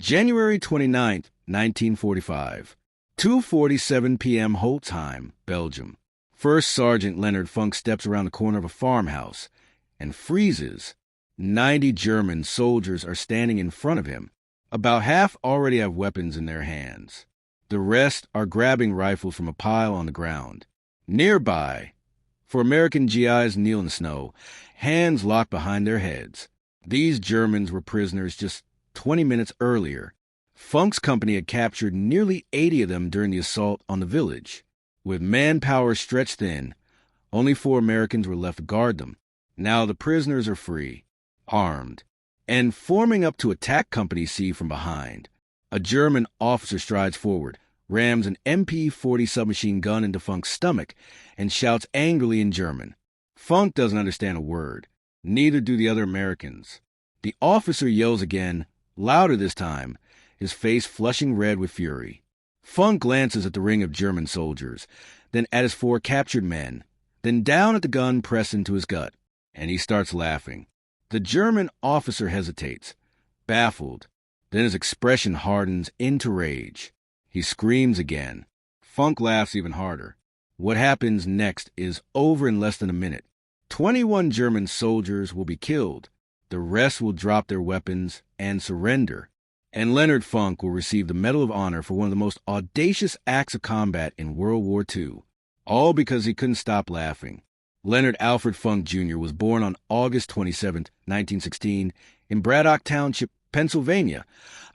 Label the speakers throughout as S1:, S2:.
S1: January 29th, 1945. 2:47 p.m. Holzheim, Belgium. First Sergeant Leonard Funk steps around the corner of a farmhouse and freezes. 90 German soldiers are standing in front of him. About half already have weapons in their hands. The rest are grabbing rifles from a pile on the ground. Nearby, 4 American GIs kneel in the snow, hands locked behind their heads. These Germans were prisoners just 20 minutes earlier. Funk's company had captured nearly 80 of them during the assault on the village. With manpower stretched thin, only 4 Americans were left to guard them. Now the prisoners are free, armed, and forming up to attack Company C from behind. A German officer strides forward, rams an MP-40 submachine gun into Funk's stomach, and shouts angrily in German. Funk doesn't understand a word. Neither do the other Americans. The officer yells again, louder this time, his face flushing red with fury. Funk glances at the ring of German soldiers, then at his 4 captured men, then down at the gun pressed into his gut, and he starts laughing. The German officer hesitates, baffled. Then his expression hardens into rage. He screams again. Funk laughs even harder. What happens next is over in less than a minute. 21 German soldiers will be killed. The rest will drop their weapons and surrender. And Leonard Funk will receive the Medal of Honor for one of the most audacious acts of combat in World War II. All because he couldn't stop laughing. Leonard Alfred Funk Jr. was born on August 27, 1916, in Braddock Township, Pennsylvania,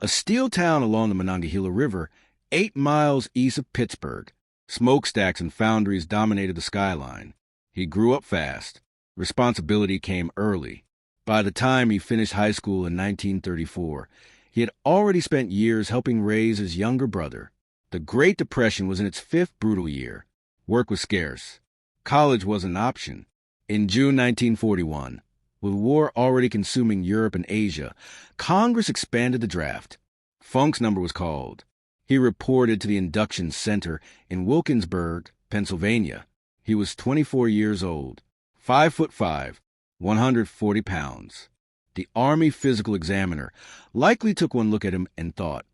S1: a steel town along the Monongahela River, 8 miles east of Pittsburgh. Smokestacks and foundries dominated the skyline. He grew up fast. Responsibility came early. By the time he finished high school in 1934, he had already spent years helping raise his younger brother. The Great Depression was in its 5th brutal year. Work was scarce. College was an option. In June 1941, with war already consuming Europe and Asia, Congress expanded the draft. Funk's number was called. He reported to the induction center in Wilkinsburg, Pennsylvania. He was 24 years old, 5'5", 140 pounds. The Army physical examiner likely took one look at him and thought,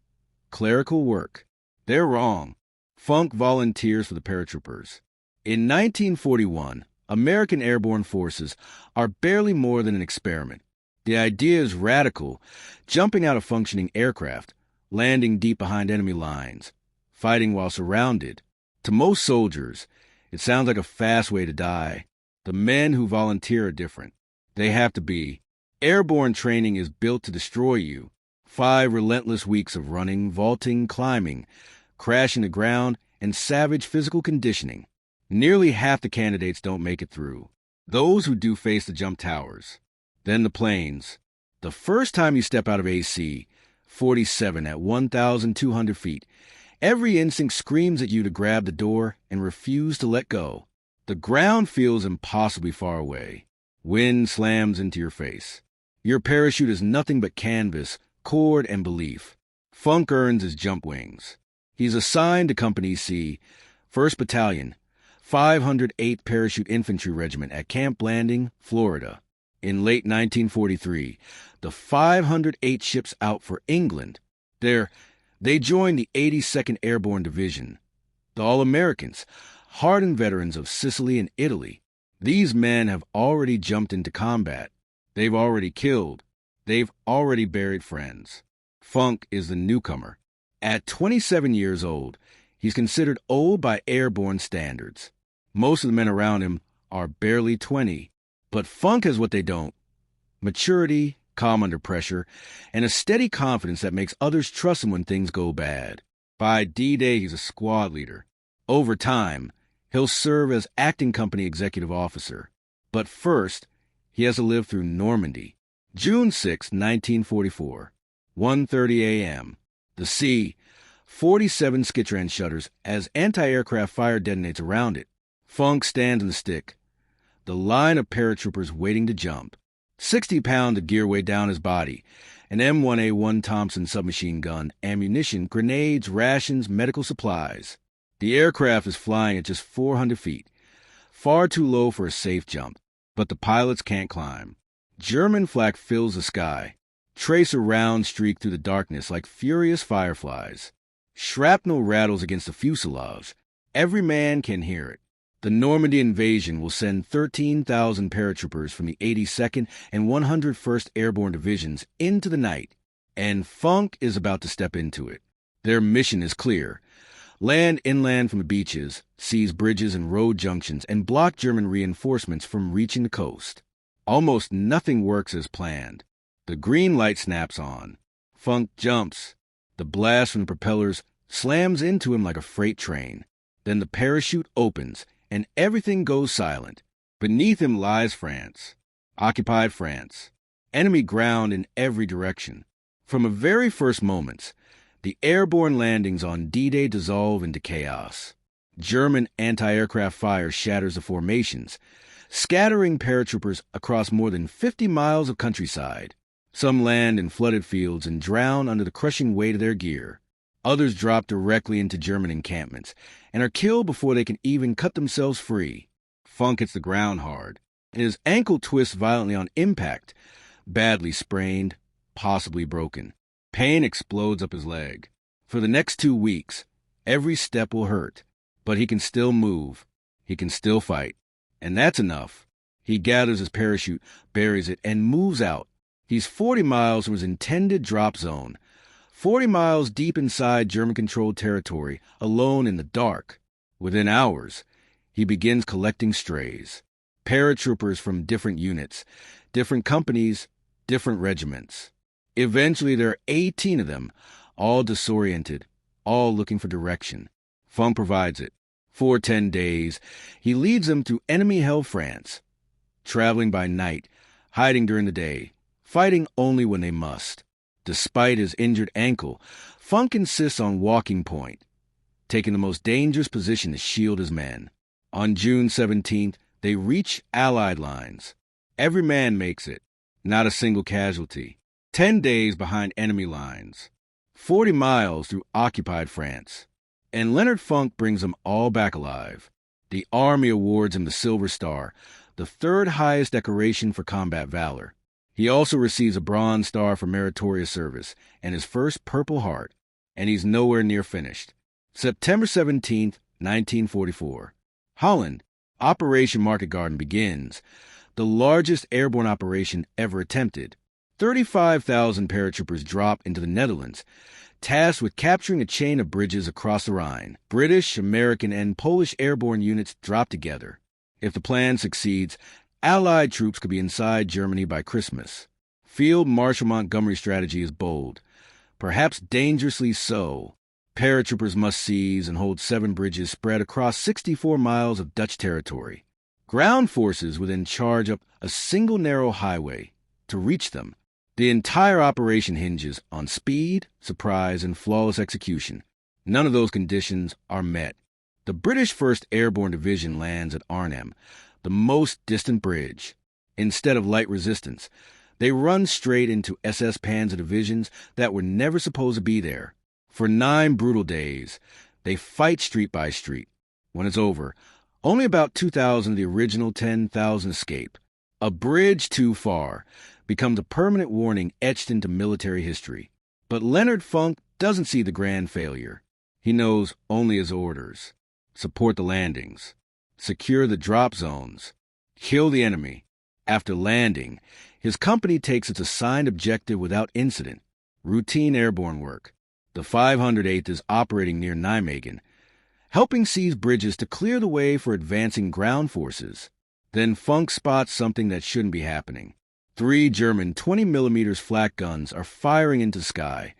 S1: clerical work. They're wrong. Funk volunteers for the paratroopers. In 1941, American airborne forces are barely more than an experiment. The idea is radical, jumping out of functioning aircraft, landing deep behind enemy lines, fighting while surrounded. To most soldiers, it sounds like a fast way to die. The men who volunteer are different. They have to be. Airborne training is built to destroy you. 5 relentless weeks of running, vaulting, climbing, crashing the ground, and savage physical conditioning. Nearly half the candidates don't make it through. Those who do face the jump towers. Then the planes. The first time you step out of AC, 47 at 1,200 feet, every instinct screams at you to grab the door and refuse to let go. The ground feels impossibly far away. Wind slams into your face. Your parachute is nothing but canvas, cord, and belief. Funk earns his jump wings. He's assigned to Company C, 1st Battalion, 508th Parachute Infantry Regiment at Camp Blanding, Florida. In late 1943, the 508 ships out for England. They joined the 82nd Airborne Division. The All-Americans, hardened veterans of Sicily and Italy. These men have already jumped into combat. They've already killed. They've already buried friends. Funk is the newcomer. At 27 years old, he's considered old by airborne standards. Most of the men around him are barely 20. But Funk has what they don't. Maturity, calm under pressure, and a steady confidence that makes others trust him when things go bad. By D-Day, he's a squad leader. Over time, he'll serve as acting company executive officer. But first, he has to live through Normandy. June 6, 1944, 1:30 a.m. The sea, 47 Skitran shutters as anti-aircraft fire detonates around it. Funk stands in the stick. The line of paratroopers waiting to jump. 60 pounds of gear weigh down his body. An M1A1 Thompson submachine gun, ammunition, grenades, rations, medical supplies. The aircraft is flying at just 400 feet. Far too low for a safe jump. But the pilots can't climb. German flak fills the sky. trace a round streak through the darkness like furious fireflies. Shrapnel rattles against the fuselage. Every man can hear it. The Normandy invasion will send 13,000 paratroopers from the 82nd and 101st Airborne Divisions into the night, and Funk is about to step into it. Their mission is clear. Land inland from the beaches, seize bridges and road junctions, and block German reinforcements from reaching the coast. Almost nothing works as planned. The green light snaps on. Funk jumps. The blast from the propellers slams into him like a freight train. Then the parachute opens, and everything goes silent. Beneath him lies France. Occupied France. Enemy ground in every direction. From the very first moments, the airborne landings on D-Day dissolve into chaos. German anti-aircraft fire shatters the formations, scattering paratroopers across more than 50 miles of countryside. Some land in flooded fields and drown under the crushing weight of their gear. Others drop directly into German encampments and are killed before they can even cut themselves free. Funk hits the ground hard, and his ankle twists violently on impact, badly sprained, possibly broken. Pain explodes up his leg. For the next 2 weeks, every step will hurt, but he can still move. He can still fight. And that's enough. He gathers his parachute, buries it, and moves out. He's 40 miles from his intended drop zone. 40 miles deep inside German-controlled territory, alone in the dark. Within hours, he begins collecting strays. Paratroopers from different units, different companies, different regiments. Eventually, there are 18 of them, all disoriented, all looking for direction. Funk provides it. For 10 days, he leads them through enemy-held France, traveling by night, hiding during the day, fighting only when they must. Despite his injured ankle, Funk insists on walking point, taking the most dangerous position to shield his men. On June 17th, they reach Allied lines. Every man makes it, not a single casualty. 10 days behind enemy lines. 40 miles through occupied France. And Leonard Funk brings them all back alive. The Army awards him the Silver Star, the third highest decoration for combat valor. He also receives a Bronze Star for meritorious service and his first Purple Heart, and he's nowhere near finished. September 17th, 1944. Holland, Operation Market Garden begins, the largest airborne operation ever attempted. 35,000 paratroopers drop into the Netherlands, tasked with capturing a chain of bridges across the Rhine. British, American, and Polish airborne units drop together. If the plan succeeds, Allied troops could be inside Germany by Christmas. Field Marshal Montgomery's strategy is bold, perhaps dangerously so. Paratroopers must seize and hold 7 bridges spread across 64 miles of Dutch territory. Ground forces would then charge up a single narrow highway to reach them. The entire operation hinges on speed, surprise, and flawless execution. None of those conditions are met. The British 1st Airborne Division lands at Arnhem, the most distant bridge. Instead of light resistance, they run straight into SS Panzer divisions that were never supposed to be there. For 9 brutal days, they fight street by street. When it's over, only about 2,000 of the original 10,000 escape. A bridge too far becomes a permanent warning etched into military history. But Leonard Funk doesn't see the grand failure. He knows only his orders. Support the landings. Secure the drop zones. Kill the enemy. After landing, his company takes its assigned objective without incident. Routine airborne work. The 508th is operating near Nijmegen, helping seize bridges to clear the way for advancing ground forces. Then Funk spots something that shouldn't be happening. 3 German 20mm flak guns are firing into the sky,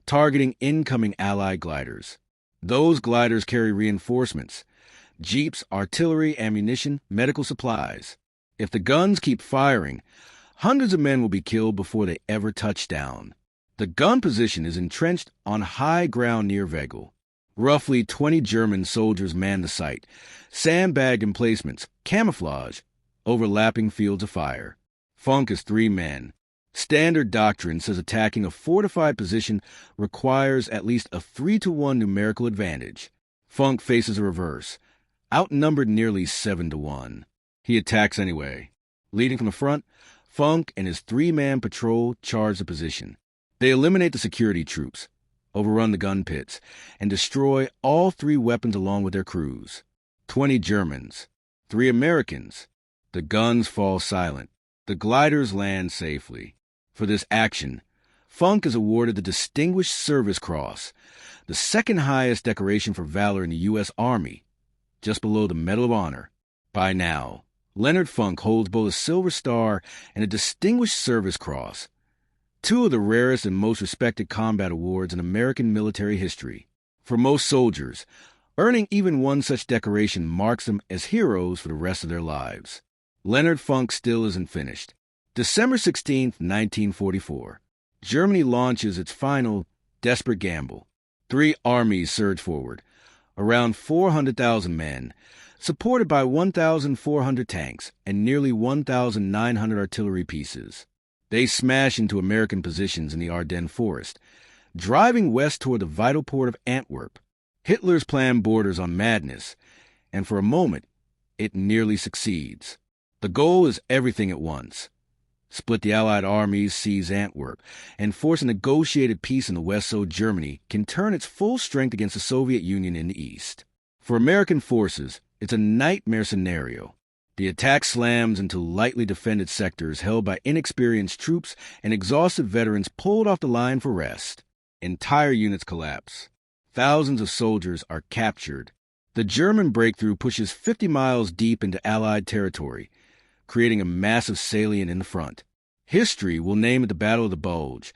S1: targeting incoming Allied gliders. Those gliders carry reinforcements, jeeps, artillery, ammunition, medical supplies. If the guns keep firing, hundreds of men will be killed before they ever touch down. The gun position is entrenched on high ground near Wegel. Roughly 20 German soldiers man the site, sandbagged emplacements, camouflage, overlapping fields of fire. Funk is 3 men. Standard doctrine says attacking a fortified position requires at least a 3-to-1 numerical advantage. Funk faces a reverse, outnumbered nearly 7-to-1. He attacks anyway. Leading from the front, Funk and his three-man patrol charge the position. They eliminate the security troops, overrun the gun pits, and destroy all three weapons along with their crews. 20 Germans, 3 Americans. The guns fall silent. The gliders land safely. For this action, Funk is awarded the Distinguished Service Cross, the second highest decoration for valor in the U.S. Army, just below the Medal of Honor. By now, Leonard Funk holds both a Silver Star and a Distinguished Service Cross, two of the rarest and most respected combat awards in American military history. For most soldiers, earning even one such decoration marks them as heroes for the rest of their lives. Leonard Funk still isn't finished. December 16, 1944. Germany launches its final, desperate gamble. 3 armies surge forward, around 400,000 men, supported by 1,400 tanks and nearly 1,900 artillery pieces. They smash into American positions in the Ardennes forest, driving west toward the vital port of Antwerp. Hitler's plan borders on madness, and for a moment, it nearly succeeds. The goal is everything at once. Split the Allied armies, seize Antwerp, and force a negotiated peace in the west so Germany can turn its full strength against the Soviet Union in the east. For American forces, it's a nightmare scenario. The attack slams into lightly defended sectors held by inexperienced troops and exhausted veterans pulled off the line for rest. Entire units collapse. Thousands of soldiers are captured. The German breakthrough pushes 50 miles deep into Allied territory, creating a massive salient in the front. History will name it the Battle of the Bulge,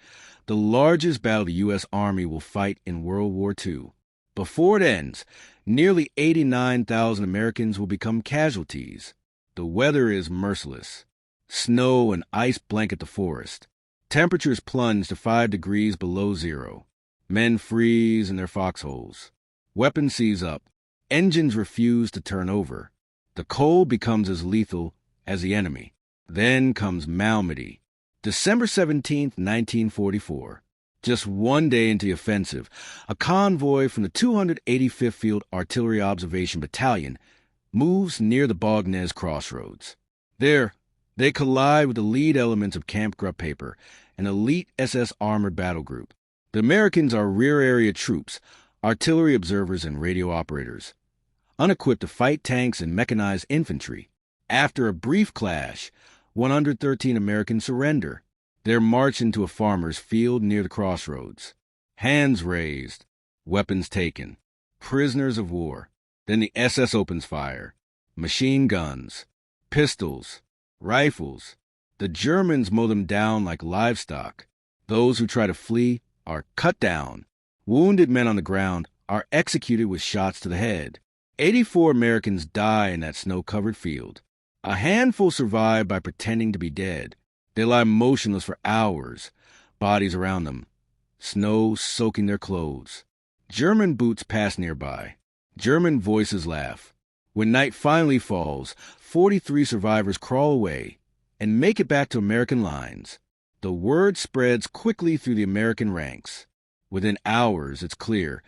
S1: the largest battle the U.S. Army will fight in World War II. Before it ends, nearly 89,000 Americans will become casualties. The weather is merciless. Snow and ice blanket the forest. Temperatures plunge to 5 degrees below zero. Men freeze in their foxholes. Weapons seize up. Engines refuse to turn over. The cold becomes as lethal as the enemy. Then comes Normandy. December 17, 1944. Just one day into the offensive, a convoy from the 285th Field Artillery Observation Battalion moves near the Bognes crossroads. There, they collide with the lead elements of Camp Grubpaper, an elite SS armored battle group. The Americans are rear area troops, artillery observers and radio operators, unequipped to fight tanks and mechanized infantry. After a brief clash, 113 Americans surrender. They're marched into a farmer's field near the crossroads. Hands raised, weapons taken, prisoners of war. Then the SS opens fire. Machine guns, pistols, rifles. The Germans mow them down like livestock. Those who try to flee are cut down. Wounded men on the ground are executed with shots to the head. 84 Americans die in that snow-covered field. A handful survive by pretending to be dead. They lie motionless for hours, bodies around them, snow soaking their clothes. German boots pass nearby. German voices laugh. When night finally falls, 43 survivors crawl away and make it back to American lines. The word spreads quickly through the American ranks. Within hours, it's clear,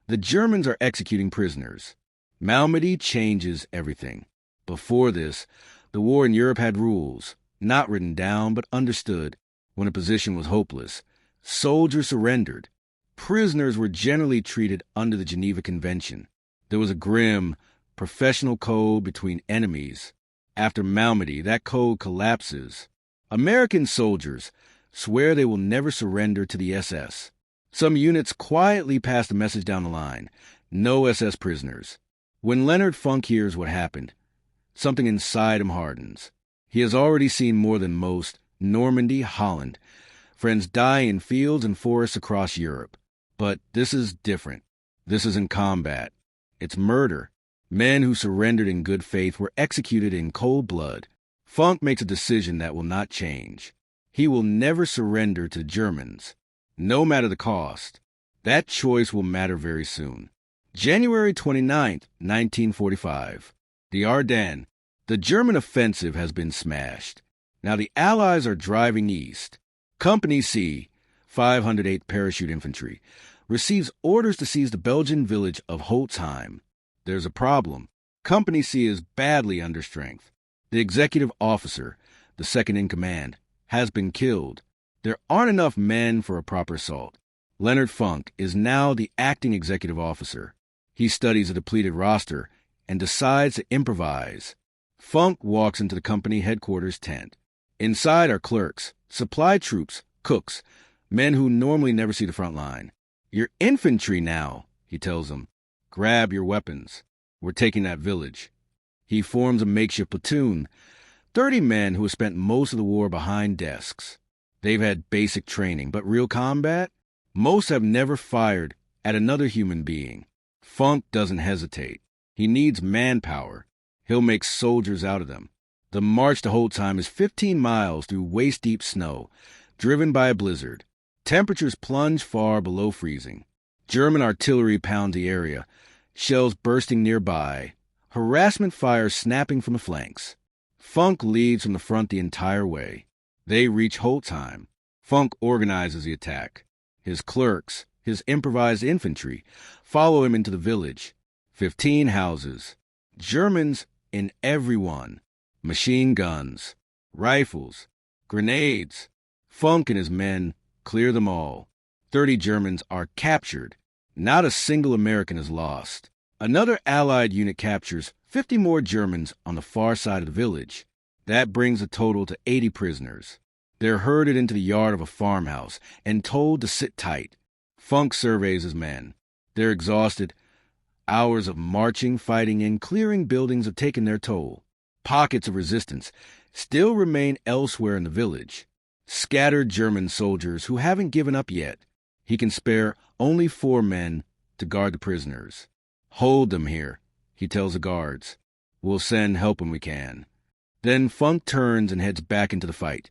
S1: the Germans are executing prisoners. Normandy changes everything. Before this, the war in Europe had rules, not written down but understood. When a position was hopeless, soldiers surrendered. Prisoners were generally treated under the Geneva Convention. There was a grim, professional code between enemies. After Normandy, that code collapses. American soldiers swear they will never surrender to the SS. Some units quietly pass the message down the line. No SS prisoners. When Leonard Funk hears what happened, something inside him hardens. He has already seen more than most. Normandy, Holland. Friends die in fields and forests across Europe. But this is different. This isn't combat. It's murder. Men who surrendered in good faith were executed in cold blood. Funk makes a decision that will not change. He will never surrender to Germans, no matter the cost. That choice will matter very soon. January 29, 1945. The Ardennes. The German offensive has been smashed. Now the Allies are driving east. Company C, 508th Parachute Infantry, receives orders to seize the Belgian village of Holzheim. There's a problem. Company C is badly understrength. The executive officer, the second in command, has been killed. There aren't enough men for a proper assault. Leonard Funk is now the acting executive officer. He studies a depleted roster and decides to improvise. Funk walks into the company headquarters tent. Inside are clerks, supply troops, cooks, men who normally never see the front line. "You're infantry now," he tells them. "Grab your weapons. We're taking that village." He forms a makeshift platoon, 30 men who have spent most of the war behind desks. They've had basic training, but real combat? Most have never fired at another human being. Funk doesn't hesitate. He needs manpower. He'll make soldiers out of them. The march to Holzheim is 15 miles through waist-deep snow, driven by a blizzard. Temperatures plunge far below freezing. German artillery pounds the area, shells bursting nearby, harassment fire snapping from the flanks. Funk leads from the front the entire way. They reach Holzheim. Funk organizes the attack. His clerks, his improvised infantry, follow him into the village. 15 houses. Germans in every one. Machine guns, rifles, grenades. Funk and his men clear them all. 30 Germans are captured. Not a single American is lost. Another Allied unit captures 50 more Germans on the far side of the village. That brings the total to 80 prisoners. They're herded into the yard of a farmhouse and told to sit tight. Funk surveys his men. They're exhausted. Hours of marching, fighting, and clearing buildings have taken their toll. Pockets of resistance still remain elsewhere in the village. Scattered German soldiers who haven't given up yet. He can spare only 4 men to guard the prisoners. "Hold them here," he tells the guards. "We'll send help when we can." Then Funk turns and heads back into the fight,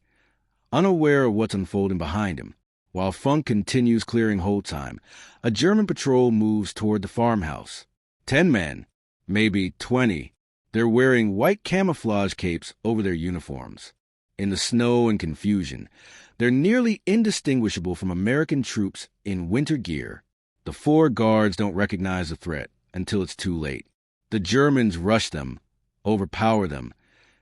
S1: unaware of what's unfolding behind him. While Funk continues clearing Holzheim, a German patrol moves toward the farmhouse. 10 men, maybe 20. They're wearing white camouflage capes over their uniforms. In the snow and confusion, they're nearly indistinguishable from American troops in winter gear. The 4 guards don't recognize the threat until it's too late. The Germans rush them, overpower them,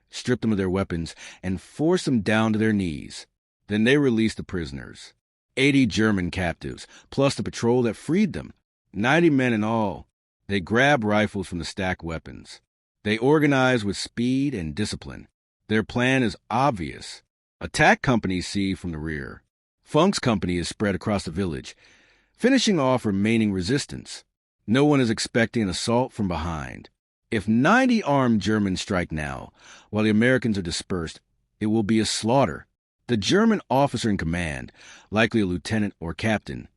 S1: strip them of their weapons, and force them down to their knees. Then they release the prisoners. 80 German captives, plus the patrol that freed them. 90 men in all. They grab rifles from the stacked weapons. They organize with speed and discipline. Their plan is obvious. Attack Company C from the rear. Funk's company is spread across the village, finishing off remaining resistance. No one is expecting an assault from behind. If 90 armed Germans strike now, while the Americans are dispersed, it will be a slaughter. The German officer in command, likely a lieutenant or captain,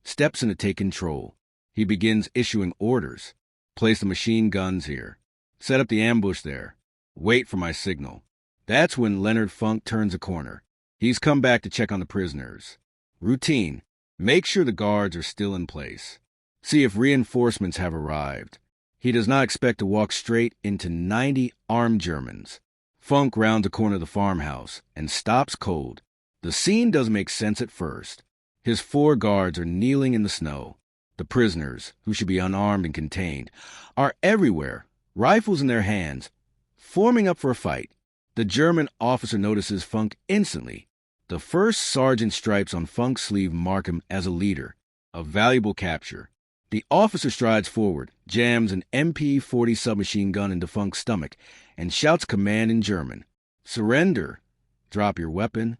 S1: steps in to take control. He begins issuing orders. "Place the machine guns here. Set up the ambush there. Wait for my signal." That's when Leonard Funk turns a corner. He's come back to check on the prisoners. Routine. Make sure the guards are still in place. See if reinforcements have arrived. He does not expect to walk straight into 90 armed Germans. Funk rounds the corner of the farmhouse and stops cold. The scene doesn't make sense at first. His 4 guards are kneeling in the snow. The prisoners, who should be unarmed and contained, are everywhere, rifles in their hands, forming up for a fight. The German officer notices Funk instantly. The first sergeant stripes on Funk's sleeve mark him as a leader, a valuable capture. The officer strides forward, jams an MP-40 submachine gun into Funk's stomach, and shouts command in German. "Surrender. Drop your weapon."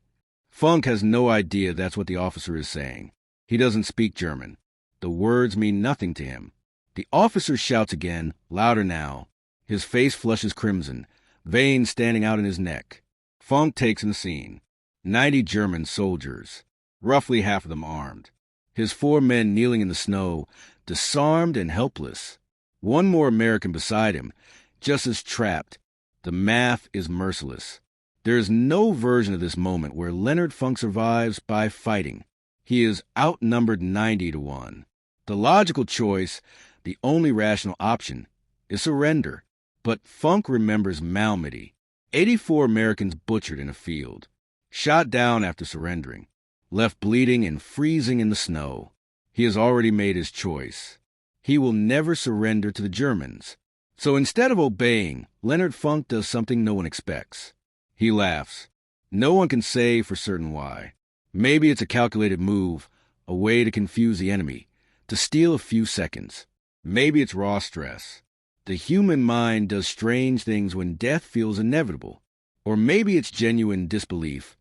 S1: Funk has no idea that's what the officer is saying. He doesn't speak German. The words mean nothing to him. The officer shouts again, louder now. His face flushes crimson, veins standing out in his neck. Funk takes in the scene. 90 German soldiers, roughly half of them armed. His 4 men kneeling in the snow, disarmed and helpless. 1 more American beside him, just as trapped. The math is merciless. There is no version of this moment where Leonard Funk survives by fighting. He is outnumbered 90 to 1. The logical choice, the only rational option, is surrender. But Funk remembers Malmedy. 84 Americans butchered in a field, shot down after surrendering, left bleeding and freezing in the snow. He has already made his choice. He will never surrender to the Germans. So instead of obeying, Leonard Funk does something no one expects. He laughs. No one can say for certain why. Maybe it's a calculated move, a way to confuse the enemy, to steal a few seconds. Maybe it's raw stress. The human mind does strange things when death feels inevitable. Or maybe it's genuine disbelief.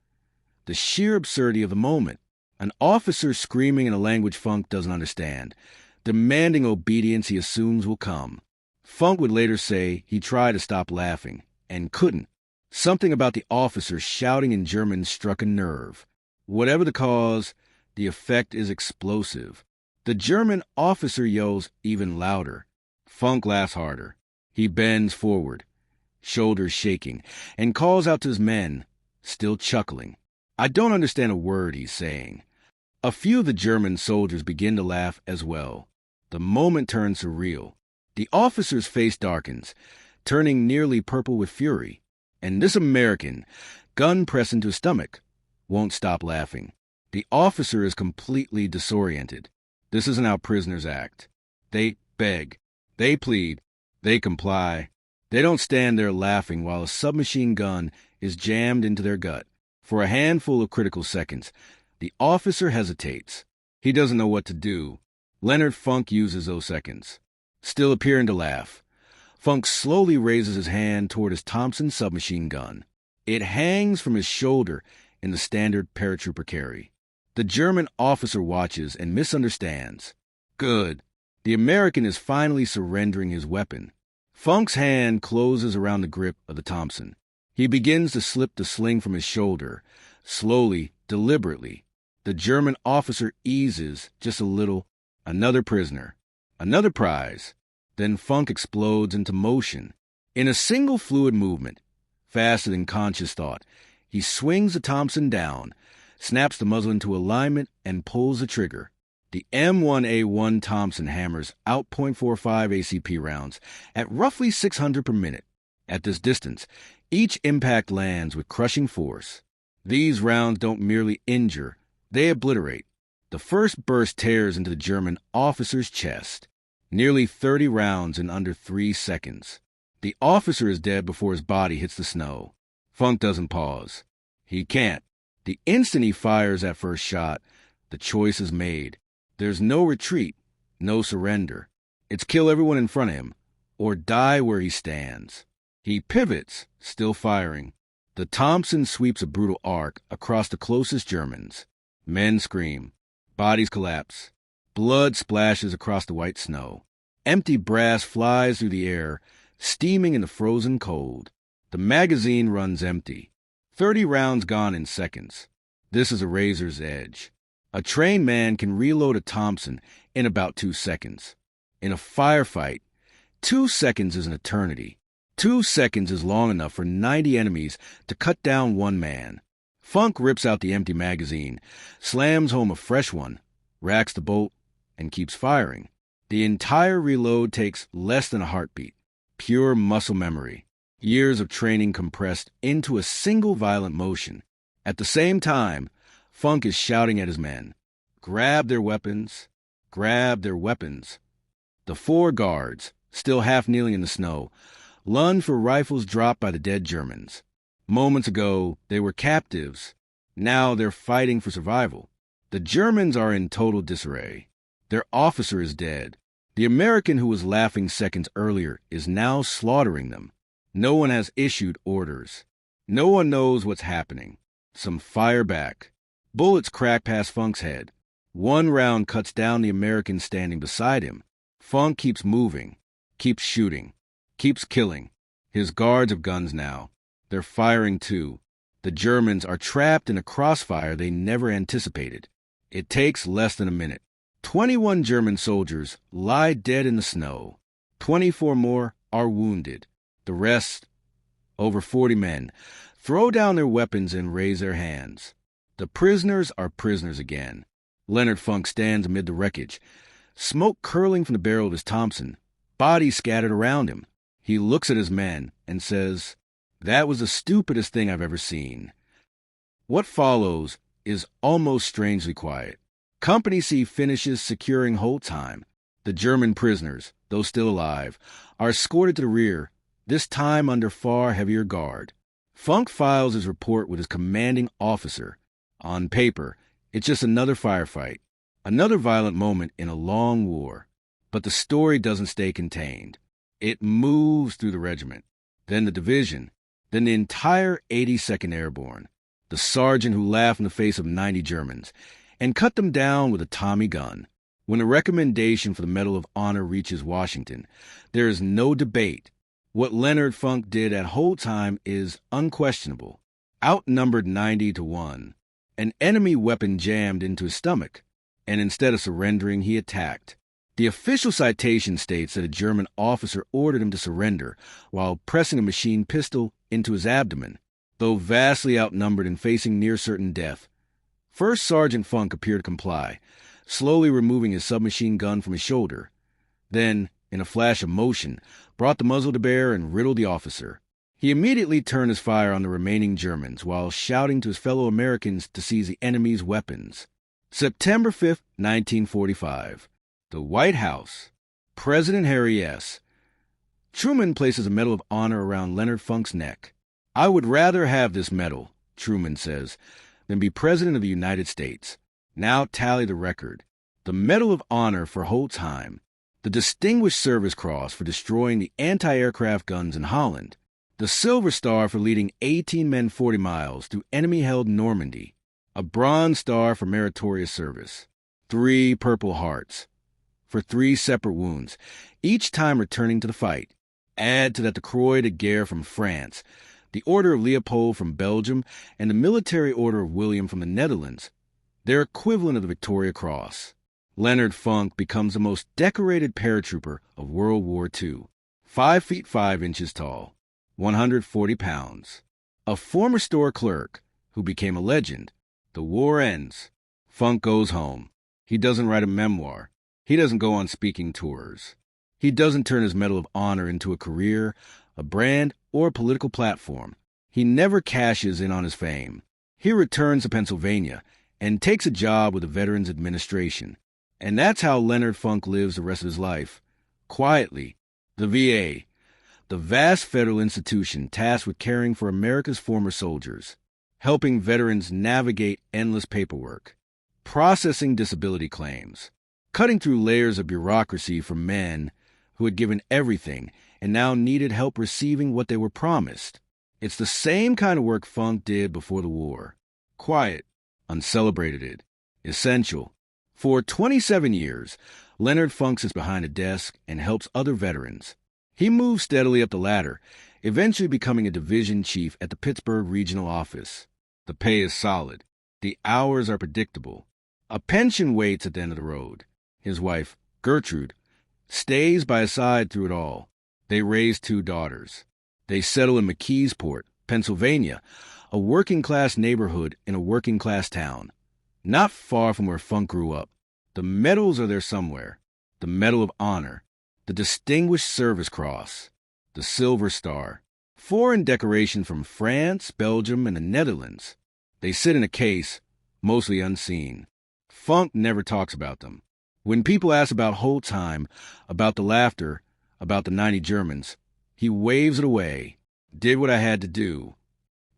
S1: The sheer absurdity of the moment. An officer screaming in a language Funk doesn't understand, demanding obedience he assumes will come. Funk would later say he tried to stop laughing, and couldn't. Something about the officer shouting in German struck a nerve. Whatever the cause, the effect is explosive. The German officer yells even louder. Funk laughs harder. He bends forward, shoulders shaking, and calls out to his men, still chuckling. I don't understand a word he's saying. A few of the German soldiers begin to laugh as well. The moment turns surreal. The officer's face darkens, turning nearly purple with fury. And this American, gun pressed into his stomach, won't stop laughing. The officer is completely disoriented. This isn't how prisoners act. They beg. They plead. They comply. They don't stand there laughing while a submachine gun is jammed into their gut. For a handful of critical seconds, the officer hesitates. He doesn't know what to do. Leonard Funk uses those seconds. Still appearing to laugh, Funk slowly raises his hand toward his Thompson submachine gun. It hangs from his shoulder in the standard paratrooper carry. The German officer watches and misunderstands. Good. The American is finally surrendering his weapon. Funk's hand closes around the grip of the Thompson. He begins to slip the sling from his shoulder, slowly, deliberately. The German officer eases just a little. Another prisoner. Another prize. Then Funk explodes into motion. In a single fluid movement, faster than conscious thought, he swings the Thompson down, snaps the muzzle into alignment, and pulls the trigger. The M1A1 Thompson hammers out .45 ACP rounds at roughly 600 per minute. At this distance, each impact lands with crushing force. These rounds don't merely injure, they obliterate. The first burst tears into the German officer's chest. Nearly 30 rounds in under 3 seconds. The officer is dead before his body hits the snow. Funk doesn't pause. He can't. The instant he fires that first shot, the choice is made. There's no retreat, no surrender. It's kill everyone in front of him, or die where he stands. He pivots, still firing. The Thompson sweeps a brutal arc across the closest Germans. Men scream. Bodies collapse. Blood splashes across the white snow. Empty brass flies through the air, steaming in the frozen cold. The magazine runs empty. 30 rounds gone in seconds. This is a razor's edge. A trained man can reload a Thompson in about 2 seconds. In a firefight, 2 seconds is an eternity. 2 seconds is long enough for 90 enemies to cut down one man. Funk rips out the empty magazine, slams home a fresh one, racks the bolt, and keeps firing. The entire reload takes less than a heartbeat. Pure muscle memory. Years of training compressed into a single violent motion. At the same time, Funk is shouting at his men. Grab their weapons. Grab their weapons. The 4 guards, still half kneeling in the snow, lunge for rifles dropped by the dead Germans. Moments ago, they were captives. Now they're fighting for survival. The Germans are in total disarray. Their officer is dead. The American who was laughing seconds earlier is now slaughtering them. No one has issued orders. No one knows what's happening. Some fire back. Bullets crack past Funk's head. One round cuts down the American standing beside him. Funk keeps moving, keeps shooting, keeps killing. His guards have guns now. They're firing too. The Germans are trapped in a crossfire they never anticipated. It takes less than a minute. 21 German soldiers lie dead in the snow. 24 more are wounded. The rest, over 40 men, throw down their weapons and raise their hands. The prisoners are prisoners again. Leonard Funk stands amid the wreckage, smoke curling from the barrel of his Thompson, bodies scattered around him. He looks at his men and says, "That was the stupidest thing I've ever seen." What follows is almost strangely quiet. Company C finishes securing Holzheim. The German prisoners, though still alive, are escorted to the rear, this time under far heavier guard. Funk files his report with his commanding officer. On paper, it's just another firefight, another violent moment in a long war. But the story doesn't stay contained. It moves through the regiment, then the division, then the entire 82nd Airborne, the sergeant who laughed in the face of 90 Germans and cut them down with a Tommy gun. When the recommendation for the Medal of Honor reaches Washington, there is no debate. What Leonard Funk did at Holzheim is unquestionable. Outnumbered 90-1, an enemy weapon jammed into his stomach, and instead of surrendering, he attacked. The official citation states that a German officer ordered him to surrender while pressing a machine pistol into his abdomen. Though vastly outnumbered and facing near certain death, First Sergeant Funk appeared to comply, slowly removing his submachine gun from his shoulder. Then, in a flash of motion, brought the muzzle to bear and riddled the officer. He immediately turned his fire on the remaining Germans while shouting to his fellow Americans to seize the enemy's weapons. September 5, 1945. The White House. President Harry S. Truman places a Medal of Honor around Leonard Funk's neck. "I would rather have this medal," Truman says, "than be President of the United States." Now tally the record. The Medal of Honor for Holzheim, the Distinguished Service Cross for destroying the anti-aircraft guns in Holland, the Silver Star for leading 18 men 40 miles through enemy-held Normandy, a Bronze Star for meritorious service, 3 Purple Hearts for 3 separate wounds, each time returning to the fight. Add to that the Croix de Guerre from France, the Order of Leopold from Belgium, and the Military Order of William from the Netherlands, their equivalent of the Victoria Cross. Leonard Funk becomes the most decorated paratrooper of World War II. 5 feet 5 inches tall, 140 pounds. A former store clerk who became a legend. The war ends. Funk goes home. He doesn't write a memoir. He doesn't go on speaking tours. He doesn't turn his Medal of Honor into a career, a brand, or a political platform. He never cashes in on his fame. He returns to Pennsylvania and takes a job with the Veterans Administration. And that's how Leonard Funk lives the rest of his life. Quietly. The VA, the vast federal institution tasked with caring for America's former soldiers, helping veterans navigate endless paperwork, processing disability claims, cutting through layers of bureaucracy for men who had given everything and now needed help receiving what they were promised. It's the same kind of work Funk did before the war. Quiet, uncelebrated, essential. For 27 years, Leonard Funk sits behind a desk and helps other veterans. He moves steadily up the ladder, eventually becoming a division chief at the Pittsburgh Regional Office. The pay is solid. The hours are predictable. A pension waits at the end of the road. His wife, Gertrude, stays by his side through it all. They raise 2 daughters. They settle in McKeesport, Pennsylvania, a working-class neighborhood in a working-class town, not far from where Funk grew up. The medals are there somewhere. The Medal of Honor, the Distinguished Service Cross, the Silver Star, foreign decoration from France, Belgium, and the Netherlands. They sit in a case, mostly unseen. Funk never talks about them. When people ask about Holzheim, about the laughter, about the 90 Germans, he waves it away. Did what I had to do.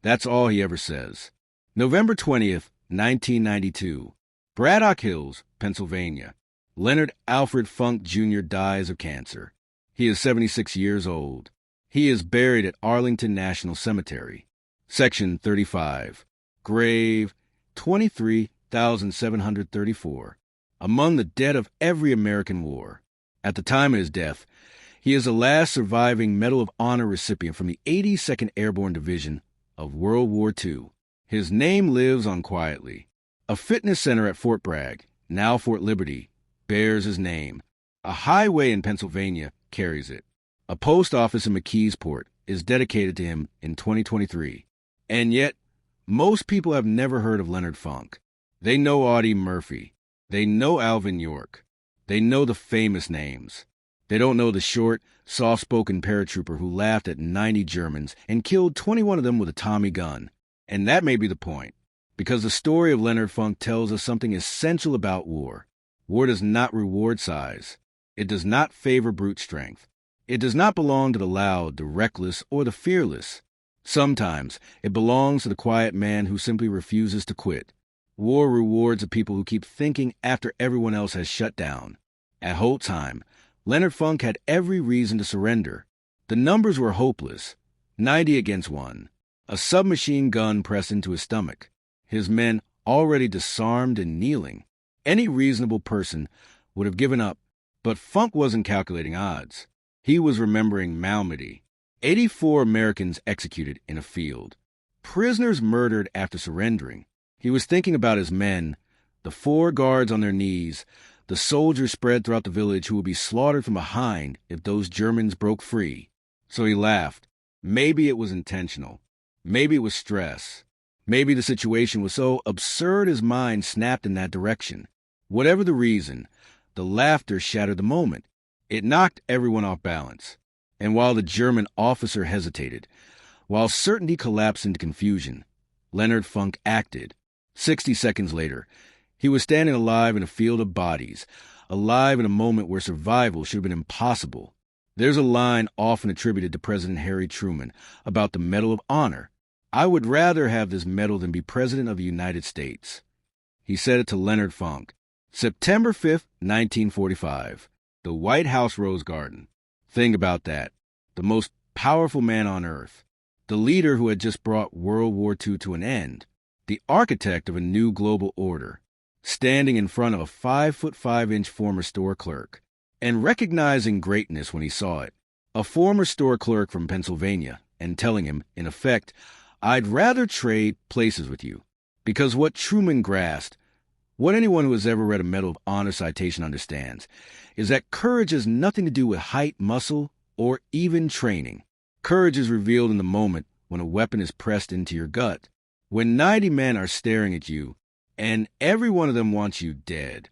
S1: That's all he ever says. November 20th, 1992. Braddock Hills, Pennsylvania. Leonard Alfred Funk Jr. dies of cancer. He is 76 years old. He is buried at Arlington National Cemetery. Section 35. Grave 23,734. Among the dead of every American war. At the time of his death, he is the last surviving Medal of Honor recipient from the 82nd Airborne Division of World War II. His name lives on quietly. A fitness center at Fort Bragg, now Fort Liberty, bears his name. A highway in Pennsylvania carries it. A post office in McKeesport is dedicated to him in 2023. And yet, most people have never heard of Leonard Funk. They know Audie Murphy. They know Alvin York. They know the famous names. They don't know the short, soft-spoken paratrooper who laughed at 90 Germans and killed 21 of them with a Tommy gun. And that may be the point, because the story of Leonard Funk tells us something essential about war. War does not reward size. It does not favor brute strength. It does not belong to the loud, the reckless, or the fearless. Sometimes it belongs to the quiet man who simply refuses to quit. War rewards the people who keep thinking after everyone else has shut down. At Holzheim, Leonard Funk had every reason to surrender. The numbers were hopeless, 90 against 1. A submachine gun pressed into his stomach. His men already disarmed and kneeling. Any reasonable person would have given up, but Funk wasn't calculating odds. He was remembering Normandy. 84 Americans executed in a field. Prisoners murdered after surrendering. He was thinking about his men, the 4 guards on their knees, the soldiers spread throughout the village who would be slaughtered from behind if those Germans broke free. So he laughed. Maybe it was intentional. Maybe it was stress. Maybe the situation was so absurd his mind snapped in that direction. Whatever the reason, the laughter shattered the moment. It knocked everyone off balance. And while the German officer hesitated, while certainty collapsed into confusion, Leonard Funk acted. 60 seconds later, he was standing alive in a field of bodies, alive in a moment where survival should have been impossible. There's a line often attributed to President Harry Truman about the Medal of Honor. I would rather have this medal than be President of the United States. He said it to Leonard Funk. September 5th, 1945. The White House Rose Garden. Think about that. The most powerful man on earth. The leader who had just brought World War II to an end. The architect of a new global order. Standing in front of a 5'5" former store clerk. And recognizing greatness when he saw it. A former store clerk from Pennsylvania. And telling him, in effect, I'd rather trade places with you. Because what Truman grasped, what anyone who has ever read a Medal of Honor citation understands, is that courage has nothing to do with height, muscle, or even training. Courage is revealed in the moment when a weapon is pressed into your gut. When 90 men are staring at you, and every one of them wants you dead.